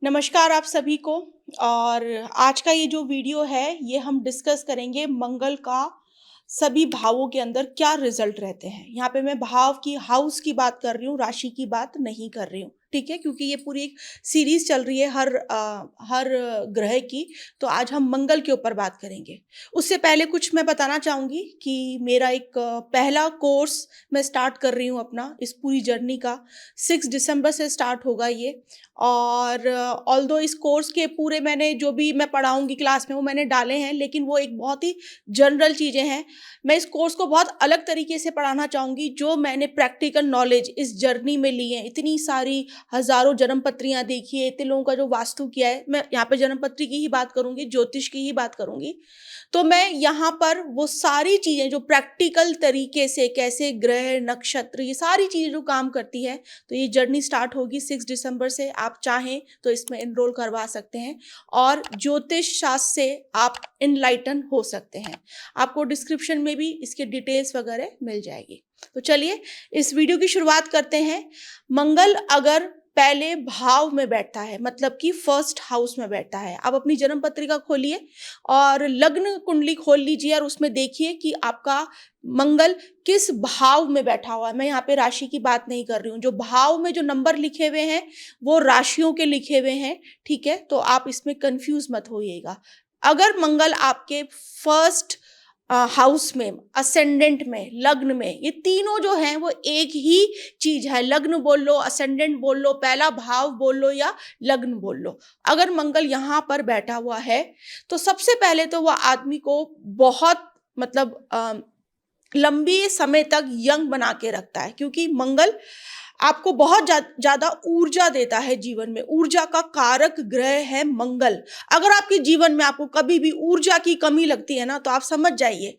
नमस्कार आप सभी को। और आज का ये जो वीडियो है ये हम डिस्कस करेंगे मंगल का सभी भावों के अंदर क्या रिजल्ट रहते हैं। यहाँ पे मैं भाव की हाउस की बात कर रही हूँ, राशि की बात नहीं कर रही हूँ, ठीक है, क्योंकि ये पूरी एक सीरीज चल रही है हर ग्रह की। तो आज हम मंगल के ऊपर बात करेंगे। उससे पहले कुछ मैं बताना चाहूँगी कि मेरा एक पहला कोर्स मैं स्टार्ट कर रही हूँ अपना इस पूरी जर्नी का। 6 दिसंबर से स्टार्ट होगा ये। और ऑल्दो इस कोर्स के पूरे मैंने जो भी मैं पढ़ाऊंगी क्लास में वो मैंने डाले हैं, लेकिन वो एक बहुत ही जनरल चीज़ें हैं। मैं इस कोर्स को बहुत अलग तरीके से पढ़ाना चाहूँगी, जो मैंने प्रैक्टिकल नॉलेज इस जर्नी में ली है। इतनी सारी हज़ारों जन्मपत्रियाँ देखी है, इतने लोगों का जो वास्तु किया है। मैं यहाँ पे जन्मपत्री की ही बात करूँगी, ज्योतिष की ही बात करूँगी। तो मैं यहाँ पर वो सारी चीज़ें जो प्रैक्टिकल तरीके से कैसे ग्रह नक्षत्र ये सारी चीज़ें जो काम करती है, तो ये जर्नी स्टार्ट होगी 6 दिसंबर से। आप चाहें तो इसमें एनरोल करवा सकते हैं और ज्योतिष शास्त्र से आप इनलाइटन हो सकते हैं। आपको डिस्क्रिप्शन में भी इसके डिटेल्स वगैरह मिल जाएगी। तो चलिए इस वीडियो की शुरुआत करते हैं। मंगल अगर पहले भाव में बैठता है, मतलब कि फर्स्ट हाउस में बैठता है, आप अपनी जन्म पत्रिका खोलिए और लग्न कुंडली खोल लीजिए और उसमें देखिए कि आपका मंगल किस भाव में बैठा हुआ है। मैं यहाँ पे राशि की बात नहीं कर रही हूँ, जो भाव में जो नंबर लिखे हुए हैं वो राशियों के लिखे हुए हैं, ठीक है। तो आप इसमें कंफ्यूज मत होइएगा। अगर मंगल आपके फर्स्ट हाउस में, असेंडेंट में, लग्न में, ये तीनों जो हैं वो एक ही चीज है। लग्न बोल लो, असेंडेंट बोल लो, पहला भाव बोल लो या लग्न बोल लो। अगर मंगल यहाँ पर बैठा हुआ है तो सबसे पहले तो वह आदमी को बहुत मतलब लंबी समय तक यंग बना के रखता है, क्योंकि मंगल आपको बहुत ज्यादा ऊर्जा देता है। जीवन में ऊर्जा का कारक ग्रह है मंगल। अगर आपके जीवन में आपको कभी भी ऊर्जा की कमी लगती है ना, तो आप समझ जाइए,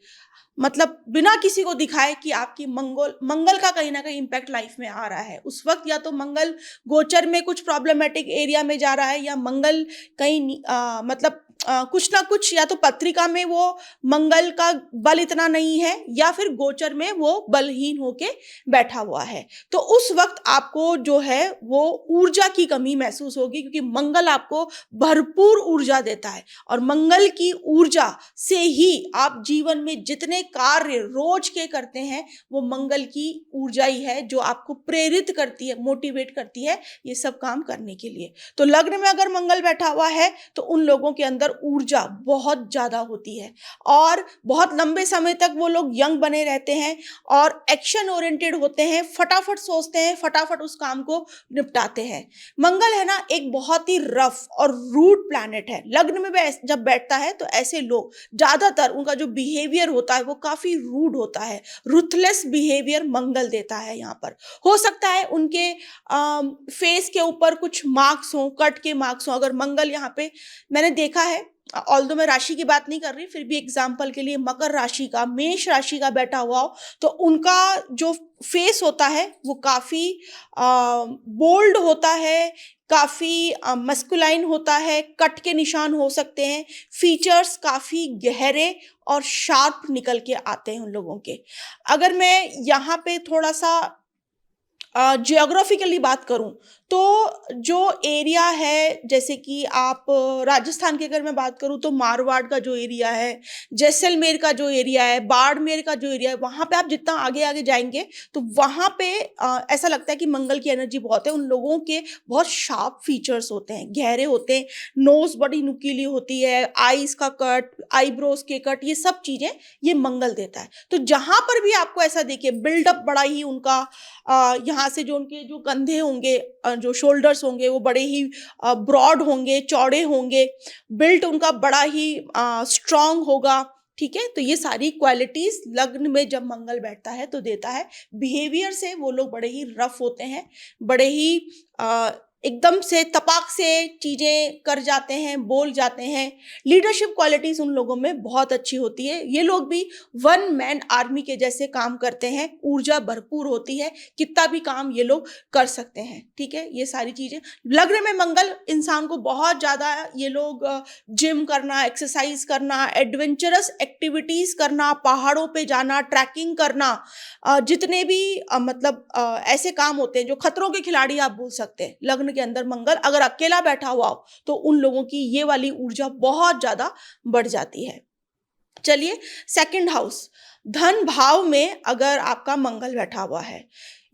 मतलब बिना किसी को दिखाए कि आपकी मंगल का कहीं ना कहीं इम्पैक्ट लाइफ में आ रहा है। उस वक्त या तो मंगल गोचर में कुछ प्रॉब्लमेटिक एरिया में जा रहा है, या मंगल कहीं मतलब कुछ ना कुछ, या तो पत्रिका में वो मंगल का बल इतना नहीं है, या फिर गोचर में वो बलहीन होके बैठा हुआ है। तो उस वक्त आपको जो है वो ऊर्जा की कमी महसूस होगी, क्योंकि मंगल आपको भरपूर ऊर्जा देता है। और मंगल की ऊर्जा से ही आप जीवन में जितने कार्य रोज के करते हैं वो मंगल की ऊर्जा ही है, जो आपको प्रेरित करती है, मोटिवेट करती है ये सब काम करने के लिए। तो लग्न में अगर मंगल बैठा हुआ है तो उन लोगों के अंदर ऊर्जा बहुत ज्यादा होती है और बहुत लंबे समय तक वो लोग यंग बने रहते हैं और एक्शन ओरिएंटेड होते हैं, फटाफट सोचते हैं, फटाफट उस काम को निपटाते हैं। मंगल है ना एक बहुत ही रफ और रूड प्लैनेट है। लग्न में जब बैठता है तो ऐसे लोग ज्यादातर उनका जो बिहेवियर होता है वो काफी रूड होता है, रुथलेस बिहेवियर मंगल देता है। यहाँ पर हो सकता है उनके फेस के ऊपर कुछ मार्क्स हो, कट के मार्क्स हो। अगर मंगल यहाँ पे मैंने देखा है, ऑल्दो मैं राशि की बात नहीं कर रही, फिर भी एग्जाम्पल के लिए मकर राशि का, मेष राशि का बैठा हुआ हो तो उनका जो फेस होता है वो काफी बोल्ड होता है, काफी मस्कुलाइन होता है, कट के निशान हो सकते हैं, फीचर्स काफी गहरे और शार्प निकल के आते हैं उन लोगों के। अगर मैं यहाँ पे थोड़ा सा जियोग्राफिकली बात करूं तो जो एरिया है, जैसे कि आप राजस्थान की अगर मैं बात करूं तो मारवाड़ का जो एरिया है, जैसलमेर का जो एरिया है, बाड़मेर का जो एरिया है, वहां पे आप जितना आगे आगे जाएंगे तो वहां पे ऐसा लगता है कि मंगल की एनर्जी बहुत है। उन लोगों के बहुत शार्प फीचर्स होते हैं, गहरे होते हैं, नोज बड़ी नुकीली होती है, आईज का कट, आईब्रोज के कट, ये सब चीजें ये मंगल देता है। तो जहां पर भी आपको ऐसा देखिए बिल्डअप बड़ा ही उनका यहाँ से जो उनके जो कंधे होंगे, जो शोल्डर्स होंगे वो बड़े ही ब्रॉड होंगे, चौड़े होंगे, बिल्ट उनका बड़ा ही स्ट्रांग होगा, ठीक है। तो ये सारी क्वालिटीज लग्न में जब मंगल बैठता है तो देता है। बिहेवियर से वो लोग बड़े ही रफ होते हैं, बड़े ही एकदम से तपाक से चीजें कर जाते हैं, बोल जाते हैं। लीडरशिप क्वालिटीज उन लोगों में बहुत अच्छी होती है। ये लोग भी वन मैन आर्मी के जैसे काम करते हैं, ऊर्जा भरपूर होती है, कितना भी काम ये लोग कर सकते हैं, ठीक है। ये सारी चीजें लग्न में मंगल इंसान को बहुत ज्यादा, ये लोग जिम करना, एक्सरसाइज करना, एडवेंचरस एक्टिविटीज करना, पहाड़ों पे जाना, ट्रैकिंग करना, जितने भी मतलब ऐसे काम होते हैं जो खतरों के खिलाड़ी आप बोल सकते हैं, लग्न लग्न के अंदर मंगल अगर अकेला बैठा हुआ हो तो उन लोगों की ये वाली ऊर्जा बहुत ज्यादा बढ़ जाती है। चलिए, सेकंड हाउस, धन भाव में अगर आपका मंगल बैठा हुआ है,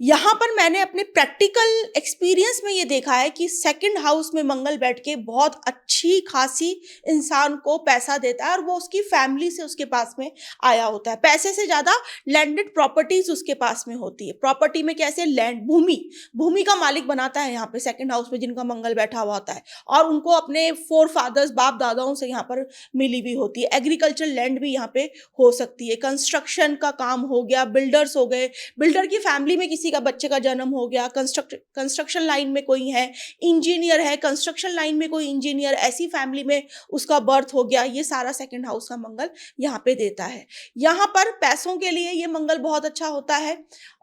यहाँ पर मैंने अपने प्रैक्टिकल एक्सपीरियंस में ये देखा है कि सेकंड हाउस में मंगल बैठ के बहुत अच्छी खासी इंसान को पैसा देता है और वो उसकी फैमिली से उसके पास में आया होता है। पैसे से ज्यादा लैंडेड प्रॉपर्टीज उसके पास में होती है। प्रॉपर्टी में कैसे, लैंड, भूमि, भूमि का मालिक बनाता है यहाँ पे सेकंड हाउस में जिनका मंगल बैठा हुआ होता है, और उनको अपने फोर फादर्स, बाप दादाओं से यहाँ पर मिली हुई होती है। एग्रीकल्चर लैंड भी यहाँ पे हो सकती है, कंस्ट्रक्शन का काम हो गया, बिल्डर्स हो गए, बिल्डर की फैमिली में किसी का बच्चे का जन्म हो गया, कंस्ट्रक्शन लाइन में कोई है, इंजीनियर है, कंस्ट्रक्शन लाइन में कोई इंजीनियर, ऐसी फैमिली में उसका बर्थ हो गया, ये सारा सेकंड हाउस का मंगल यहाँ पे देता है। यहाँ पर पैसों के लिए ये मंगल बहुत अच्छा होता है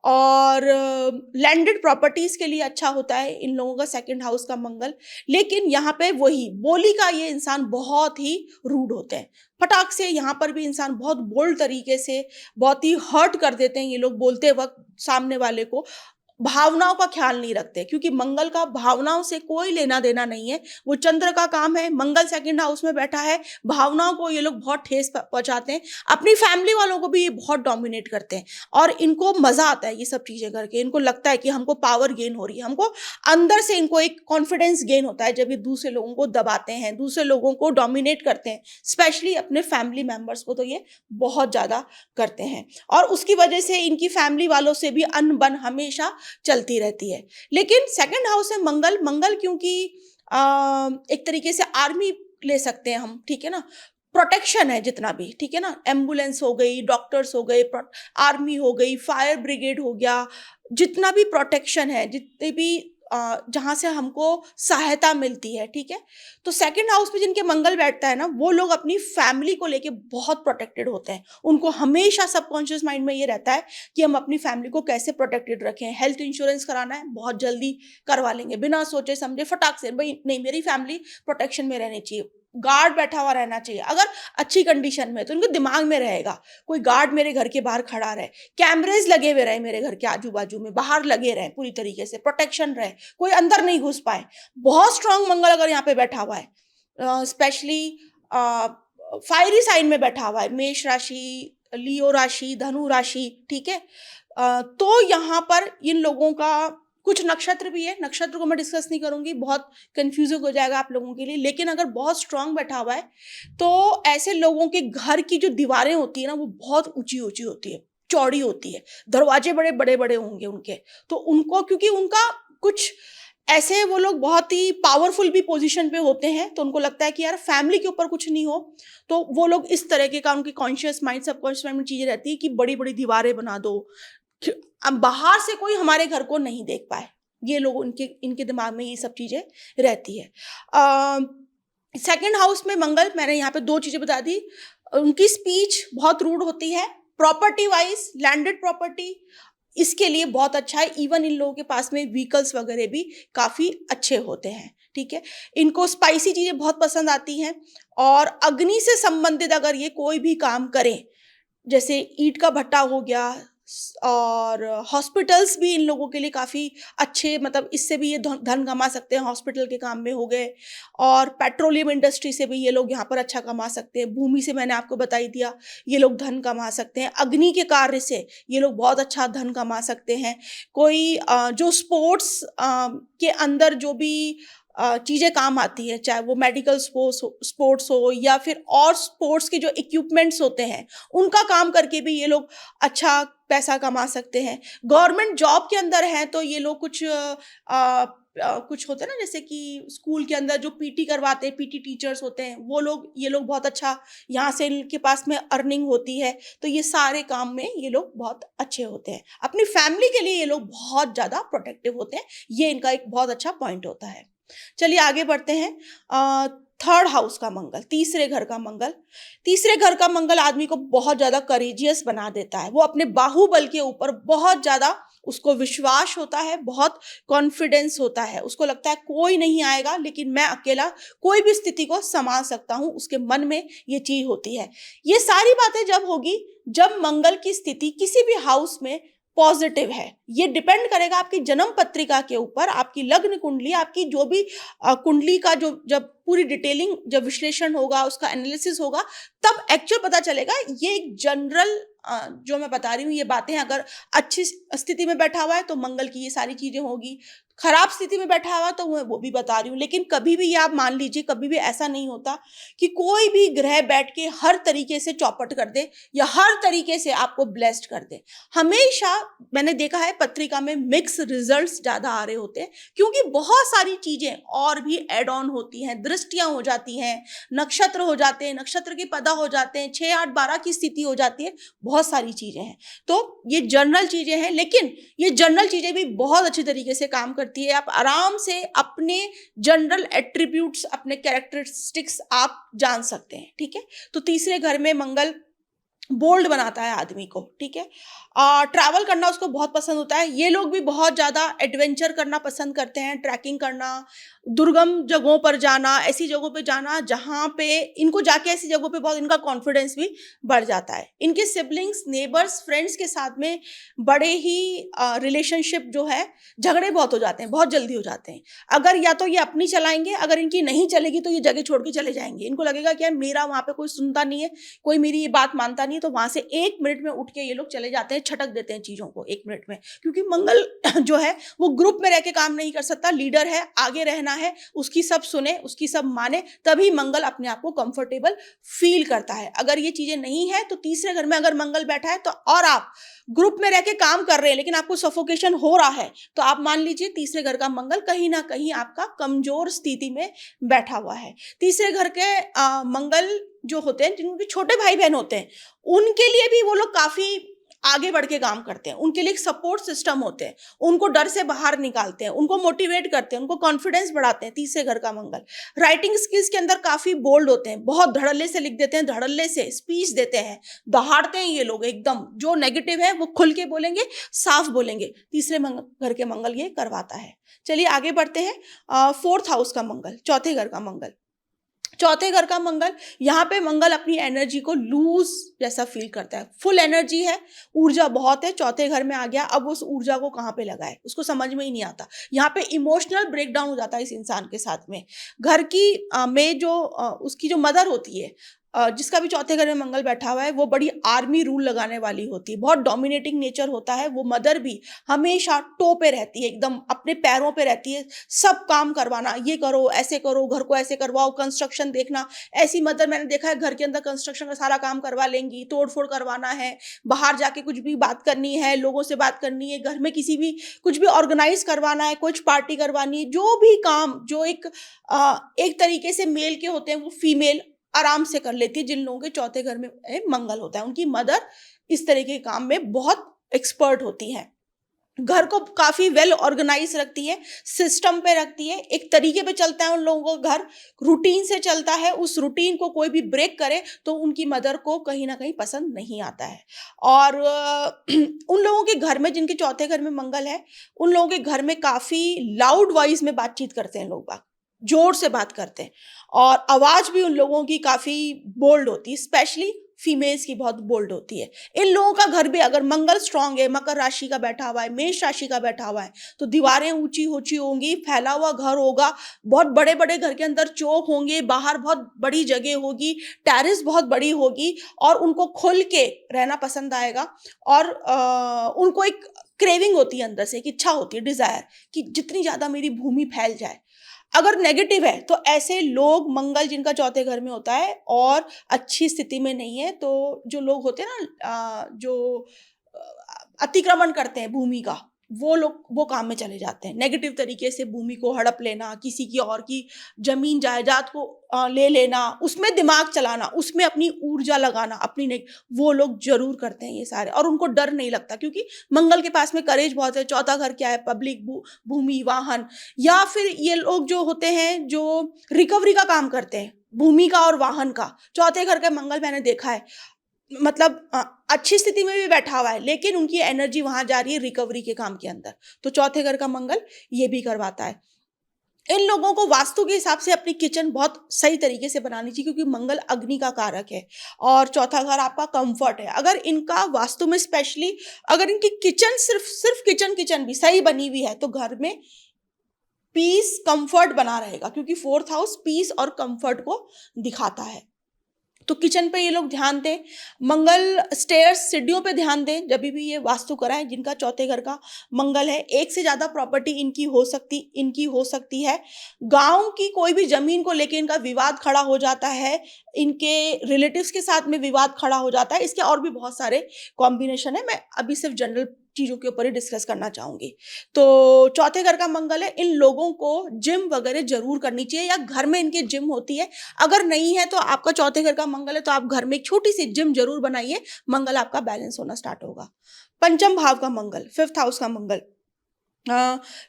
और लैंडेड प्रॉपर्टीज के लिए अच्छा होता है इन लोगों का सेकंड हाउस का मंगल। लेकिन यहाँ पे वही बोली का ये इंसान बहुत ही रूड होते हैं, फटाक से यहाँ पर भी इंसान बहुत बोल्ड तरीके से बहुत ही हर्ट कर देते हैं ये लोग बोलते वक्त सामने वाले को, भावनाओं का ख्याल नहीं रखते, क्योंकि मंगल का भावनाओं से कोई लेना देना नहीं है। वो चंद्र का काम है, मंगल सेकंड हाउस में बैठा है, भावनाओं को ये लोग बहुत ठेस पहुंचाते हैं, अपनी फैमिली वालों को भी ये बहुत डोमिनेट करते हैं और इनको मजा आता है ये सब चीजें करके। इनको लगता है कि हमको पावर गेन हो रही है, हमको अंदर से इनको एक कॉन्फिडेंस गेन होता है जब ये दूसरे लोगों को दबाते हैं, दूसरे लोगों को डोमिनेट करते हैं, स्पेशली अपने फैमिली मेंबर्स को तो ये बहुत ज्यादा करते हैं और उसकी वजह से इनकी फैमिली वालों से भी अनबन हमेशा चलती रहती है। लेकिन सेकंड हाउस में मंगल क्योंकि एक तरीके से आर्मी ले सकते हैं हम, ठीक है ना, प्रोटेक्शन है जितना भी, ठीक है ना, एम्बुलेंस हो गई, डॉक्टर्स हो गए, आर्मी हो गई, फायर ब्रिगेड हो गया, जितना भी प्रोटेक्शन है, जितने भी जहां से हमको सहायता मिलती है, ठीक है। तो सेकंड हाउस में जिनके मंगल बैठता है ना, वो लोग अपनी फैमिली को लेके बहुत प्रोटेक्टेड होते हैं। उनको हमेशा सबकॉन्शियस माइंड में ये रहता है कि हम अपनी फैमिली को कैसे प्रोटेक्टेड रखें। हेल्थ इंश्योरेंस कराना है, बहुत जल्दी करवा लेंगे, बिना सोचे समझे फटाक से, भाई नहीं मेरी फैमिली प्रोटेक्शन में रहनी चाहिए, गार्ड बैठा हुआ रहना चाहिए। अगर अच्छी कंडीशन में तो उनके दिमाग में रहेगा कोई गार्ड मेरे घर के बाहर खड़ा रहे, कैमरेज लगे हुए रहे मेरे घर के आजू बाजू में, बाहर लगे रहे, पूरी तरीके से प्रोटेक्शन रहे, कोई अंदर नहीं घुस पाए। बहुत स्ट्रांग मंगल अगर यहाँ पे बैठा हुआ है, स्पेशली फायरी साइन में बैठा हुआ है, मेष राशि, लियो राशि, धनु राशि, ठीक है, तो यहाँ पर इन लोगों का कुछ नक्षत्र भी है, नक्षत्र को मैं डिस्कस नहीं करूंगी, बहुत कंफ्यूजिंग हो जाएगा आप लोगों के लिए। लेकिन अगर बहुत स्ट्रांग बैठा हुआ है तो ऐसे लोगों के घर की जो दीवारें होती है ना, वो बहुत ऊंची ऊंची होती है, चौड़ी होती है, दरवाजे बड़े बड़े बड़े होंगे उनके, तो उनको क्योंकि उनका कुछ ऐसे वो लोग बहुत ही पावरफुल भी पोजीशन पे होते हैं, तो उनको लगता है कि यार फैमिली के ऊपर कुछ नहीं हो, तो वो लोग इस तरह का उनकी कॉन्शियस माइंड, सबकॉन्शियस माइंड में चीजें रहती है कि बड़ी बड़ी दीवारें बना दो, अब बाहर से कोई हमारे घर को नहीं देख पाए। ये लोग इनके दिमाग में ये सब चीजें रहती है। सेकंड हाउस में मंगल, मैंने यहाँ पे दो चीजें बता दी, उनकी स्पीच बहुत रूड होती है, प्रॉपर्टी वाइज लैंडेड प्रॉपर्टी इसके लिए बहुत अच्छा है। इवन इन लोगों के पास में व्हीकल्स वगैरह भी काफी अच्छे होते हैं, ठीक है। इनको स्पाइसी चीजें बहुत पसंद आती हैं और अग्नि से संबंधित अगर ये कोई भी काम करें, जैसे ईंट का भट्टा हो गया, और हॉस्पिटल्स भी इन लोगों के लिए काफ़ी अच्छे, मतलब इससे भी ये धन कमा सकते हैं, हॉस्पिटल के काम में हो गए, और पेट्रोलियम इंडस्ट्री से भी ये लोग यहाँ पर अच्छा कमा सकते हैं, भूमि से मैंने आपको बता ही दिया ये लोग धन कमा सकते हैं, अग्नि के कार्य से ये लोग बहुत अच्छा धन कमा सकते हैं। कोई जो स्पोर्ट्स के अंदर जो भी चीज़ें काम आती है, चाहे वो मेडिकल स्पोर्ट्स हो या फिर और स्पोर्ट्स के जो इक्विपमेंट्स होते हैं, उनका काम करके भी ये लोग अच्छा पैसा कमा सकते हैं। गवर्नमेंट जॉब के अंदर हैं तो ये लोग कुछ होते हैं ना, जैसे कि स्कूल के अंदर जो पीटी करवाते हैं, पीटी टीचर्स होते हैं, वो लोग, ये लोग बहुत अच्छा यहाँ से इनके पास में अर्निंग होती है, तो ये सारे काम में ये लोग बहुत अच्छे होते हैं। अपनी फैमिली के लिए ये लोग बहुत ज़्यादा प्रोटेक्टिव होते हैं, ये इनका एक बहुत अच्छा पॉइंट होता है। चलिए आगे बढ़ते हैं। थर्ड हाउस का मंगल, तीसरे घर का मंगल, तीसरे घर का मंगल आदमी को बहुत ज्यादा करेजियस बना देता है। वो अपने बाहुबल के ऊपर बहुत ज्यादा उसको विश्वास होता है, बहुत कॉन्फिडेंस होता है, उसको लगता है कोई नहीं आएगा लेकिन मैं अकेला कोई भी स्थिति को संभाल सकता हूं, उसके मन में ये चीज होती है। ये सारी बातें जब होगी जब मंगल की स्थिति किसी भी हाउस में पॉजिटिव है। ये डिपेंड करेगा आपकी जन्म पत्रिका के ऊपर, आपकी लग्न कुंडली, आपकी जो भी कुंडली का जो जब पूरी डिटेलिंग जब विश्लेषण होगा, उसका एनालिसिस होगा, तब एक्चुअल पता चलेगा। ये एक जनरल जो मैं बता रही हूँ ये बातें, अगर अच्छी स्थिति में बैठा हुआ है तो मंगल की ये सारी चीजें होगी, खराब स्थिति में बैठा हुआ तो मैं वो भी बता रही हूँ। लेकिन कभी भी ये आप मान लीजिए, कभी भी ऐसा नहीं होता कि कोई भी ग्रह बैठ के हर तरीके से चौपट कर दे या हर तरीके से आपको ब्लेस्ड कर दे। हमेशा मैंने देखा है पत्रिका में मिक्स रिजल्ट्स ज्यादा आ रहे होते हैं, क्योंकि बहुत सारी चीजें और भी एड ऑन होती हैं, दृष्टियां हो जाती हैं, नक्षत्र हो जाते हैं, नक्षत्र के पदा हो जाते हैं, 6 8 12 की स्थिति हो जाती है, बहुत सारी चीजें हैं। तो ये जनरल चीजें हैं, लेकिन ये जनरल चीजें भी बहुत अच्छी तरीके से काम करती है। आप आराम से अपने जनरल एट्रीब्यूट्स, अपने कैरेक्टरिस्टिक्स आप जान सकते हैं, ठीक है। तो तीसरे घर में मंगल बोल्ड बनाता है आदमी को, ठीक है। ट्रैवल करना उसको बहुत पसंद होता है। ये लोग भी बहुत ज्यादा एडवेंचर करना पसंद करते हैं, ट्रैकिंग करना, दुर्गम जगहों पर जाना, ऐसी जगहों पे जाना जहाँ पे इनको जाके ऐसी जगहों पे बहुत इनका कॉन्फिडेंस भी बढ़ जाता है। इनके सिबलिंग्स, नेबर्स, फ्रेंड्स के साथ में बड़े ही रिलेशनशिप जो है, झगड़े बहुत हो जाते हैं, बहुत जल्दी हो जाते हैं। अगर या तो ये अपनी चलाएंगे, अगर इनकी नहीं चलेगी तो ये जगह छोड़ के चले जाएंगे। इनको लगेगा कि यार मेरा वहां पे कोई सुनता नहीं है, कोई मेरी ये बात मानता नहीं है, तो वहां से 1 मिनट में उठ के ये लोग चले जाते हैं, छटक देते हैं चीजों को 1 मिनट में। क्योंकि मंगल जो है वो ग्रुप में रह के काम नहीं कर सकता, लीडर है, आगे रहना है, उसकी सब सुने, उसकी सब माने, तभी मंगल अपने आप को कंफर्टेबल फील करता है। अगर ये चीजें नहीं है तो तीसरे घर में अगर मंगल बैठा है तो, और आप ग्रुप में रह के काम कर रहे हैं लेकिन आपको सफोकेशन हो रहा है, तो आप मान लीजिए तीसरे घर का मंगल कहीं ना कहीं आपका कमजोर स्थिति में बैठा हुआ है। तीसरे घर के मंगल जो होते हैं, जिनके छोटे भाई बहन होते हैं, उनके लिए भी वो लोग काफी आगे बढ़ के काम करते हैं। उनके लिए एक सपोर्ट सिस्टम होते हैं, उनको डर से बाहर निकालते हैं, उनको मोटिवेट करते हैं, उनको कॉन्फिडेंस बढ़ाते हैं। तीसरे घर का मंगल राइटिंग स्किल्स के अंदर काफी बोल्ड होते हैं, बहुत धड़ल्ले से लिख देते हैं, धड़ल्ले से स्पीच देते हैं, दहाड़ते हैं ये लोग एकदम। जो नेगेटिव है वो खुल के बोलेंगे, साफ बोलेंगे। तीसरे घर के मंगल ये करवाता है। चलिए आगे बढ़ते हैं। 4th हाउस का मंगल, चौथे घर का मंगल। चौथे घर का मंगल, यहाँ पे मंगल अपनी एनर्जी को लूज जैसा फील करता है। फुल एनर्जी है, ऊर्जा बहुत है, चौथे घर में आ गया, अब उस ऊर्जा को कहाँ पे लगाए उसको समझ में ही नहीं आता। यहाँ पे इमोशनल ब्रेकडाउन हो जाता है इस इंसान के साथ में। घर की में जो उसकी जो मदर होती है, जिसका भी चौथे घर में मंगल बैठा हुआ है, वो बड़ी आर्मी रूल लगाने वाली होती है, बहुत डोमिनेटिंग नेचर होता है। वो मदर भी हमेशा टो पे रहती है, एकदम अपने पैरों पे रहती है, सब काम करवाना, ये करो, ऐसे करो, घर को ऐसे करवाओ, कंस्ट्रक्शन देखना। ऐसी मदर मैंने देखा है घर के अंदर कंस्ट्रक्शन का सारा काम करवा लेंगी, तोड़ फोड़ करवाना है, बाहर जाके कुछ भी बात करनी है, लोगों से बात करनी है, घर में किसी भी कुछ भी ऑर्गेनाइज करवाना है, कुछ पार्टी करवानी है, जो भी काम जो एक तरीके से मेल के होते हैं वो फीमेल आराम से कर लेती है। जिन लोगों के चौथे घर में मंगल होता है, उनकी मदर इस तरह के काम में बहुत एक्सपर्ट होती है। घर को काफी वेल ऑर्गेनाइज रखती है, सिस्टम पे रखती है, एक तरीके पे चलता है उन लोगों का घर, रूटीन से चलता है। उस रूटीन को कोई भी ब्रेक करे तो उनकी मदर को कहीं ना कहीं पसंद नहीं आता है। और उन लोगों के घर में जिनके चौथे घर में मंगल है, उन लोगों के घर में काफी लाउड वॉइस में बातचीत करते हैं लोग, जोर से बात करते हैं, और आवाज भी उन लोगों की काफी बोल्ड होती है, स्पेशली फीमेल्स की बहुत बोल्ड होती है। इन लोगों का घर भी अगर मंगल स्ट्रांग है, मकर राशि का बैठा हुआ है, मेष राशि का बैठा हुआ है, तो दीवारें ऊंची ऊंची होंगी, फैला हुआ घर होगा, बहुत बड़े बड़े घर के अंदर चौक होंगे, बाहर बहुत बड़ी जगह होगी, टेरेस बहुत बड़ी होगी, और उनको खुल के रहना पसंद आएगा। और उनको एक क्रेविंग होती है अंदर से, एक इच्छा होती है, डिजायर, कि जितनी ज्यादा मेरी भूमि फैल जाए। अगर नेगेटिव है तो ऐसे लोग, मंगल जिनका चौथे घर में होता है और अच्छी स्थिति में नहीं है, तो जो लोग होते हैं ना, जो अतिक्रमण करते हैं भूमि का, वो लोग वो काम में चले जाते हैं। नेगेटिव तरीके से भूमि को हड़प लेना, किसी की और की जमीन जायदाद को ले लेना, उसमें दिमाग चलाना, उसमें अपनी ऊर्जा लगाना, वो लोग जरूर करते हैं ये सारे। और उनको डर नहीं लगता, क्योंकि मंगल के पास में करेज बहुत है। चौथा घर क्या है? पब्लिक, भूमि, वाहन। या फिर ये लोग जो होते हैं जो रिकवरी का काम करते हैं, भूमि का और वाहन का, चौथे घर का मंगल मैंने देखा है, मतलब अच्छी स्थिति में भी बैठा हुआ है लेकिन उनकी एनर्जी वहां जा रही है रिकवरी के काम के अंदर। तो चौथे घर का मंगल ये भी करवाता है। इन लोगों को वास्तु के हिसाब से अपनी किचन बहुत सही तरीके से बनानी चाहिए, क्योंकि मंगल अग्नि का कारक है और चौथा घर आपका कंफर्ट है। अगर इनका वास्तु में स्पेशली अगर इनकी किचन सिर्फ सिर्फ किचन किचन भी सही बनी हुई है तो घर में पीस कंफर्ट बना रहेगा, क्योंकि फोर्थ हाउस पीस और कंफर्ट को दिखाता है। तो किचन पे ये लोग ध्यान दें। मंगल स्टेयर्स सीढ़ियों पे ध्यान दें जब भी ये वास्तु कराएं जिनका चौथे घर का मंगल है। एक से ज्यादा प्रॉपर्टी इनकी हो सकती है। गांव की कोई भी जमीन को लेके इनका विवाद खड़ा हो जाता है, इनके रिलेटिव्स के साथ में विवाद खड़ा हो जाता है। इसके और भी बहुत सारे कॉम्बिनेशन है, मैं अभी सिर्फ जनरल चीजों के ऊपर ही डिस्कस करना चाहूंगी। तो चौथे घर का मंगल है, इन लोगों को जिम वगैरह जरूर करनी चाहिए या घर में इनके जिम होती है। अगर नहीं है तो आपका चौथे घर का मंगल है तो आप घर में एक छोटी सी जिम जरूर बनाइए, मंगल आपका बैलेंस होना स्टार्ट होगा। पंचम भाव का मंगल, फिफ्थ हाउस का मंगल,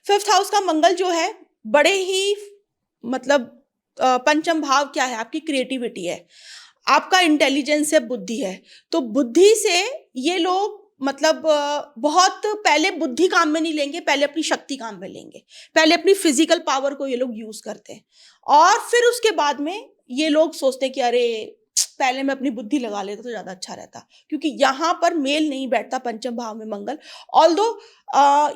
फिफ्थ हाउस का मंगल जो है बड़े ही मतलब पंचम भाव क्या है, आपकी क्रिएटिविटी है, आपका इंटेलिजेंस है, बुद्धि है। तो बुद्धि से ये लोग मतलब बहुत पहले बुद्धि काम में नहीं लेंगे, पहले अपनी शक्ति काम में लेंगे, पहले अपनी फिजिकल पावर को ये लोग यूज करते हैं और फिर उसके बाद में ये लोग सोचते हैं कि अरे पहले मैं अपनी बुद्धि लगा लेता तो ज्यादा अच्छा रहता, क्योंकि यहाँ पर मेल नहीं बैठता पंचम भाव में मंगल। ऑल्दो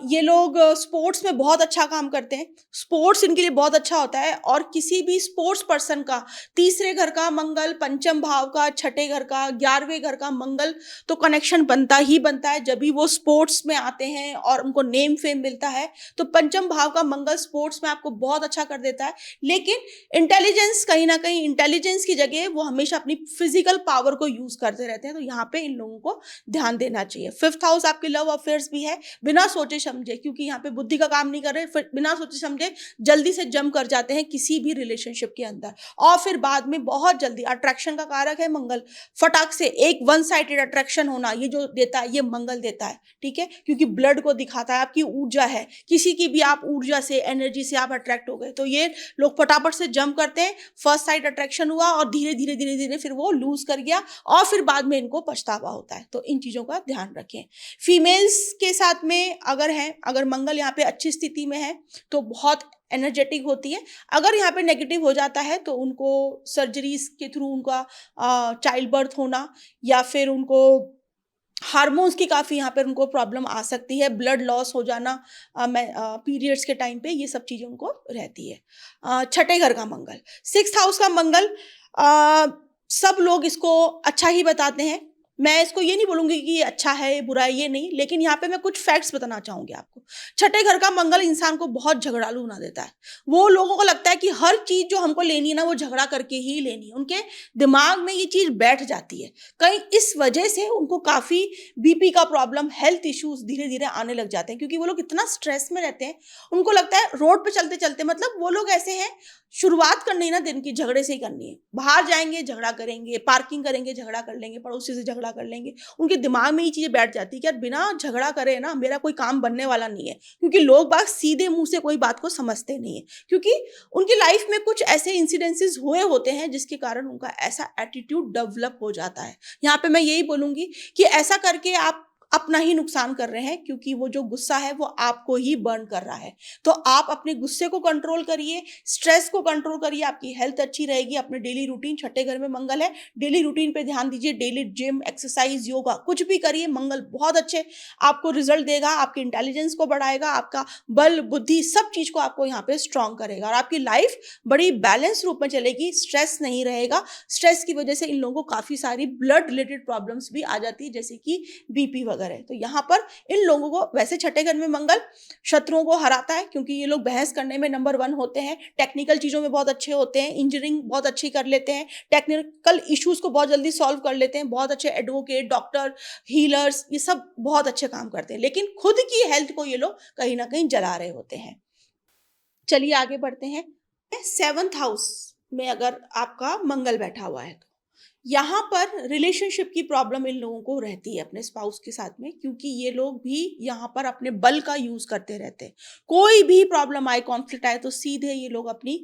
ये लोग स्पोर्ट्स में बहुत अच्छा काम करते हैं, स्पोर्ट्स इनके लिए बहुत अच्छा होता है और किसी भी स्पोर्ट्स पर्सन का तीसरे घर का मंगल, पंचम भाव का, छठे घर का, 11वें घर का मंगल तो कनेक्शन बनता ही बनता है जब भी वो स्पोर्ट्स में आते हैं और उनको नेम फेम मिलता है। तो पंचम भाव का मंगल स्पोर्ट्स में आपको बहुत अच्छा कर देता है, लेकिन इंटेलिजेंस कहीं ना कहीं इंटेलिजेंस की जगह वो हमेशा अपनी फिजिकल पावर को यूज करते रहते हैं। तो यहाँ पे इन लोगों को ध्यान देना चाहिए। फिफ्थ हाउस आपके लव अफेयर्स भी है, बिना सोचे समझे, क्योंकि यहाँ पे बुद्धि का काम नहीं कर रहे, फिर बिना सोचे समझे जल्दी से जम कर जाते हैं किसी भी रिलेशनशिप के अंदर और फिर बाद में बहुत जल्दी, अट्रैक्शन का कारक है मंगल, फटाक से एक वन साइडेड अट्रैक्शन होना ये जो देता है ये मंगल देता है, ठीक है, क्योंकि ब्लड को दिखाता है, आपकी ऊर्जा है, किसी की भी आप ऊर्जा से, एनर्जी से आप अट्रैक्ट हो गए तो ये लोग फटाफट से जम करते हैं। फर्स्ट साइड अट्रैक्शन हुआ और धीरे धीरे धीरे धीरे फिर वो लूज कर गया और फिर बाद में इनको पछतावा होता है। तो इन चीजों का ध्यान रखें। फीमेल्स के साथ में अगर मंगल यहाँ पे अच्छी स्थिति में है तो बहुत एनर्जेटिक होती है। अगर यहाँ पे नेगेटिव हो जाता है तो उनको सर्जरीज के थ्रू उनका चाइल्ड बर्थ होना या फिर उनको हार्मोन्स की काफ़ी यहाँ पर उनको प्रॉब्लम आ सकती है, ब्लड लॉस हो जाना पीरियड्स के टाइम पे, ये सब चीज़ें उनको रहती है। छठे घर का मंगल, सिक्स्थ हाउस का मंगल, सब लोग इसको अच्छा ही बताते हैं। मैं इसको ये नहीं बोलूंगी कि ये अच्छा है बुरा है, ये नहीं, लेकिन यहाँ पे मैं कुछ फैक्ट्स बताना चाहूंगी आपको। छठे घर का मंगल इंसान को बहुत झगड़ालू बना देता है। वो लोगों को लगता है कि हर चीज जो हमको लेनी है ना वो झगड़ा करके ही लेनी है, उनके दिमाग में ये चीज बैठ जाती है। कहीं इस वजह से उनको काफी बीपी का प्रॉब्लम, हेल्थ इश्यूज धीरे धीरे आने लग जाते हैं, क्योंकि वो लोग इतना स्ट्रेस में रहते हैं। उनको लगता है रोड पे चलते चलते, मतलब वो लोग ऐसे हैं, शुरुआत करनी है ना दिन की झगड़े से ही करनी है, बाहर जाएंगे झगड़ा करेंगे, पार्किंग करेंगे झगड़ा कर लेंगे, पड़ोसी से झगड़ा कर लेंगे। उनके दिमाग में ये चीजें बैठ जाती है कि यार बिना झगड़ा करे ना मेरा कोई काम बनने वाला नहीं है, क्योंकि लोग बात सीधे मुंह से कोई बात को समझते नहीं है, क्योंकि उनकी लाइफ में कुछ ऐसे इंसिडेंसेस हुए होते हैं जिसके कारण उनका ऐसा एटीट्यूड डेवलप हो जाता है। यहाँ पे मैं यही बोलूंगी कि ऐसा करके आप अपना ही नुकसान कर रहे हैं, क्योंकि वो जो गुस्सा है वो आपको ही बर्न कर रहा है। तो आप अपने गुस्से को कंट्रोल करिए, स्ट्रेस को कंट्रोल करिए, आपकी हेल्थ अच्छी रहेगी। अपने डेली रूटीन, छठे घर में मंगल है, डेली रूटीन पे ध्यान दीजिए, डेली जिम, एक्सरसाइज, योगा कुछ भी करिए, मंगल बहुत अच्छे आपको रिजल्ट देगा, आपकी इंटेलिजेंस को बढ़ाएगा, आपका बल बुद्धि सब चीज को आपको यहाँ पे स्ट्रांग करेगा और आपकी लाइफ बड़ी बैलेंस रूप में चलेगी, स्ट्रेस नहीं रहेगा। स्ट्रेस की वजह से इन लोगों को काफी सारी ब्लड रिलेटेड प्रॉब्लम्स भी आ जाती है, जैसे कि बीपी वगैरह। तो यहाँ पर इन लोगों को, वैसे छठे घर में मंगल शत्रुओं को हराता है, क्योंकि ये लोग बहस करने में नंबर 1 होते हैं, टेक्निकल चीजों में बहुत अच्छे होते हैं, इंजीनियरिंग बहुत अच्छी कर लेते हैं, टेक्निकल इश्यूज को बहुत जल्दी सॉल्व कर लेते हैं, बहुत अच्छे एडवोकेट, डॉक्टर, हीलर्स, ये सब बहुत अच्छे काम करते हैं, लेकिन खुद की हेल्थ को ये लोग कहीं ना कहीं जला रहे होते हैं। चलिए आगे बढ़ते हैं। 7th हाउस में अगर आपका मंगल बैठा हुआ है तो यहाँ पर रिलेशनशिप की प्रॉब्लम इन लोगों को रहती है अपने स्पाउस के साथ में, क्योंकि ये लोग भी यहाँ पर अपने बल का यूज करते रहते हैं। कोई भी प्रॉब्लम आए, कॉन्फ्लिक्ट आए तो सीधे ये लोग अपनी